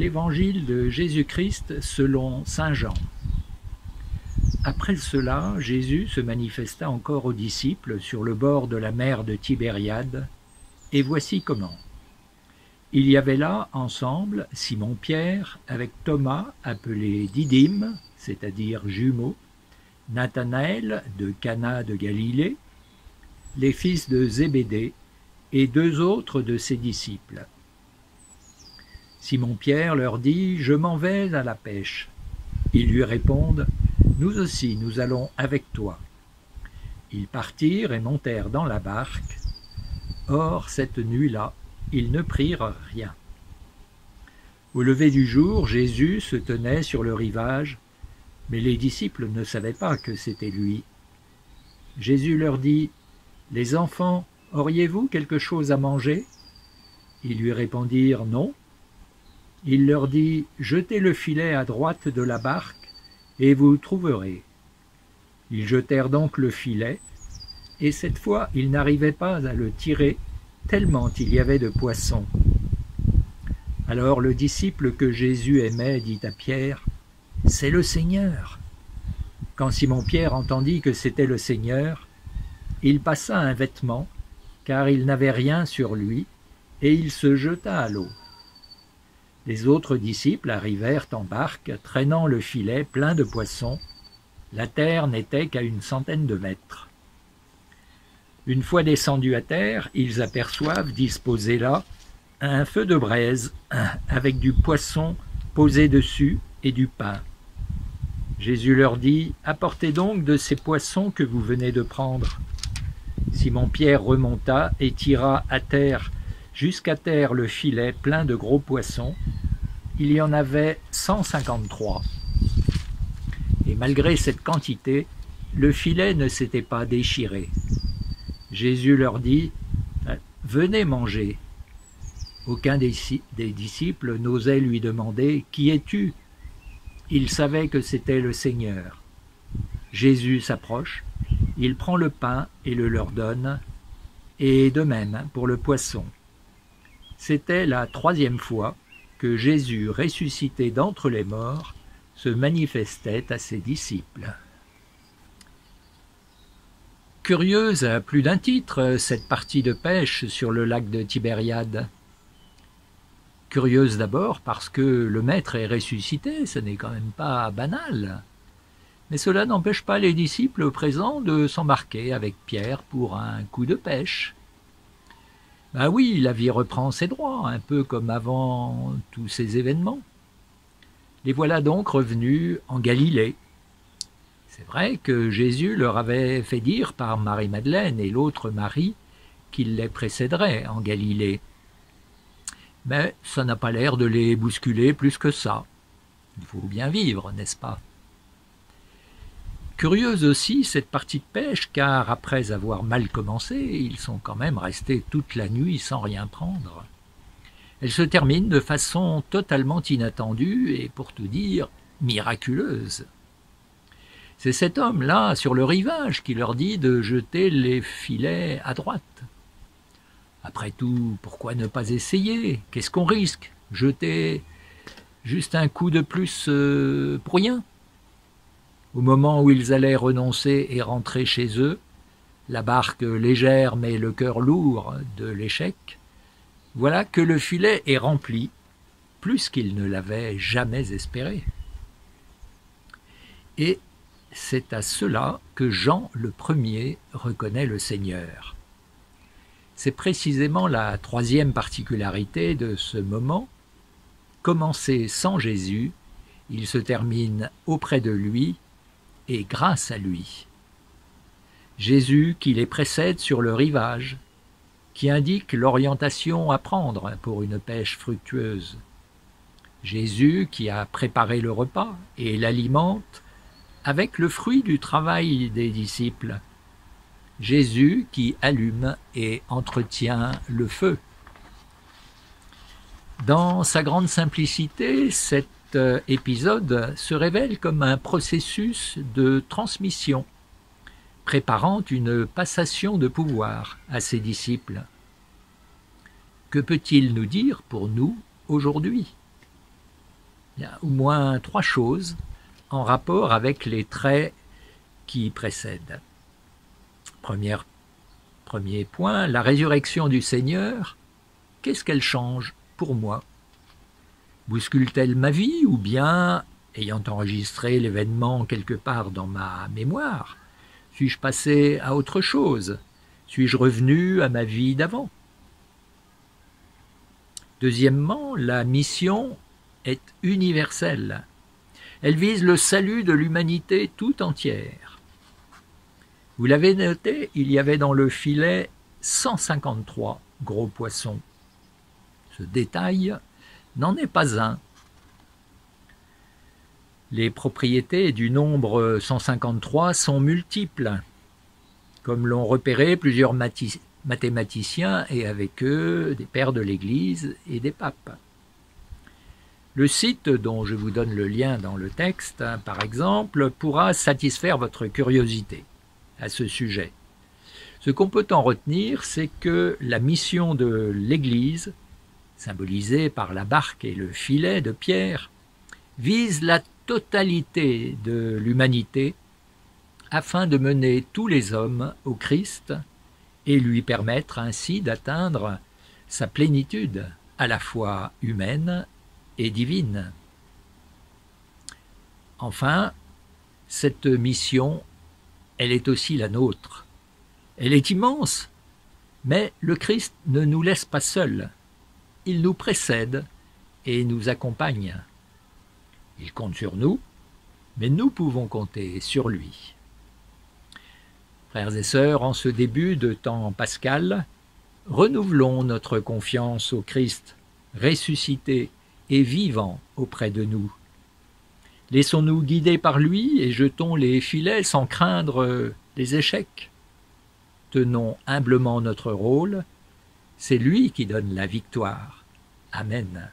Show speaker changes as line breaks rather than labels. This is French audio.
Évangile de Jésus-Christ selon saint Jean. Après cela, Jésus se manifesta encore aux disciples sur le bord de la mer de Tibériade, et voici comment. Il y avait là ensemble Simon-Pierre avec Thomas, appelé Didyme, c'est-à-dire jumeau, Nathanaël de Cana de Galilée, les fils de Zébédée et deux autres de ses disciples. Simon-Pierre leur dit « Je m'en vais à la pêche ». Ils lui répondent « Nous aussi, nous allons avec toi ». Ils partirent et montèrent dans la barque. Or, cette nuit-là, ils ne prirent rien. Au lever du jour, Jésus se tenait sur le rivage, mais les disciples ne savaient pas que c'était lui. Jésus leur dit « Les enfants, auriez-vous quelque chose à manger ?» Ils lui répondirent « Non ». Il leur dit « Jetez le filet à droite de la barque, et vous trouverez. » Ils jetèrent donc le filet, et cette fois ils n'arrivaient pas à le tirer, tellement il y avait de poissons. Alors le disciple que Jésus aimait dit à Pierre « C'est le Seigneur !» Quand Simon-Pierre entendit que c'était le Seigneur, il passa un vêtement, car il n'avait rien sur lui, et il se jeta à l'eau. Les autres disciples arrivèrent en barque, traînant le filet plein de poissons. La terre n'était qu'à 100 de mètres. Une fois descendus à terre, ils aperçoivent disposé là un feu de braise avec du poisson posé dessus et du pain. Jésus leur dit « Apportez donc de ces poissons que vous venez de prendre. » Simon-Pierre remonta et tira à terre jusqu'à terre le filet plein de gros poissons. Il y en avait 153. Et malgré cette quantité, le filet ne s'était pas déchiré. Jésus leur dit « Venez manger ». Aucun des disciples n'osait lui demander « Qui es-tu » Il savait que c'était le Seigneur. Jésus s'approche, il prend le pain et le leur donne, et de même pour le poisson. C'était la 3e fois que Jésus, ressuscité d'entre les morts, se manifestait à ses disciples. Curieuse à plus d'un titre, cette partie de pêche sur le lac de Tibériade. Curieuse d'abord parce que le Maître est ressuscité, ce n'est quand même pas banal. Mais cela n'empêche pas les disciples présents de s'embarquer avec Pierre pour un coup de pêche. Ben oui, la vie reprend ses droits, un peu comme avant tous ces événements. Les voilà donc revenus en Galilée. C'est vrai que Jésus leur avait fait dire par Marie-Madeleine et l'autre Marie qu'il les précéderait en Galilée. Mais ça n'a pas l'air de les bousculer plus que ça. Il faut bien vivre, n'est-ce pas? Curieuse aussi cette partie de pêche, car après avoir mal commencé, ils sont quand même restés toute la nuit sans rien prendre. Elle se termine de façon totalement inattendue et, pour tout dire, miraculeuse. C'est cet homme-là, sur le rivage, qui leur dit de jeter les filets à droite. Après tout, pourquoi ne pas essayer? Qu'est-ce qu'on risque? Jeter juste un coup de plus pour rien? Au moment où ils allaient renoncer et rentrer chez eux, la barque légère mais le cœur lourd de l'échec, voilà que le filet est rempli, plus qu'ils ne l'avaient jamais espéré. Et c'est à cela que Jean le premier reconnaît le Seigneur. C'est précisément la 3e particularité de ce moment. Commencé sans Jésus, il se termine auprès de lui et grâce à lui. Jésus qui les précède sur le rivage, qui indique l'orientation à prendre pour une pêche fructueuse. Jésus qui a préparé le repas et l'alimente avec le fruit du travail des disciples. Jésus qui allume et entretient le feu. Dans sa grande simplicité, cet épisode se révèle comme un processus de transmission, préparant une passation de pouvoir à ses disciples. Que peut-il nous dire pour nous aujourd'hui? Il y a au moins 3 choses en rapport avec les traits qui précèdent. Premier point, la résurrection du Seigneur, qu'est-ce qu'elle change pour moi? Bouscule-t-elle ma vie ou bien, ayant enregistré l'événement quelque part dans ma mémoire, suis-je passé à autre chose? Suis-je revenu à ma vie d'avant? Deuxièmement, la mission est universelle. Elle vise le salut de l'humanité tout entière. Vous l'avez noté, il y avait dans le filet 153 gros poissons. Ce détail n'en est pas un. Les propriétés du nombre 153 sont multiples, comme l'ont repéré plusieurs mathématiciens et avec eux des pères de l'Église et des papes. Le site dont je vous donne le lien dans le texte, par exemple, pourra satisfaire votre curiosité à ce sujet. Ce qu'on peut en retenir, c'est que la mission de l'Église, symbolisée par la barque et le filet de pierre, vise la totalité de l'humanité afin de mener tous les hommes au Christ et lui permettre ainsi d'atteindre sa plénitude à la fois humaine et divine. Enfin, cette mission, elle est aussi la nôtre. Elle est immense, mais le Christ ne nous laisse pas seuls. Il nous précède et nous accompagne. Il compte sur nous, mais nous pouvons compter sur lui. Frères et sœurs, en ce début de temps pascal, renouvelons notre confiance au Christ, ressuscité et vivant auprès de nous. Laissons-nous guider par lui et jetons les filets sans craindre les échecs. Tenons humblement notre rôle, c'est lui qui donne la victoire. Amen.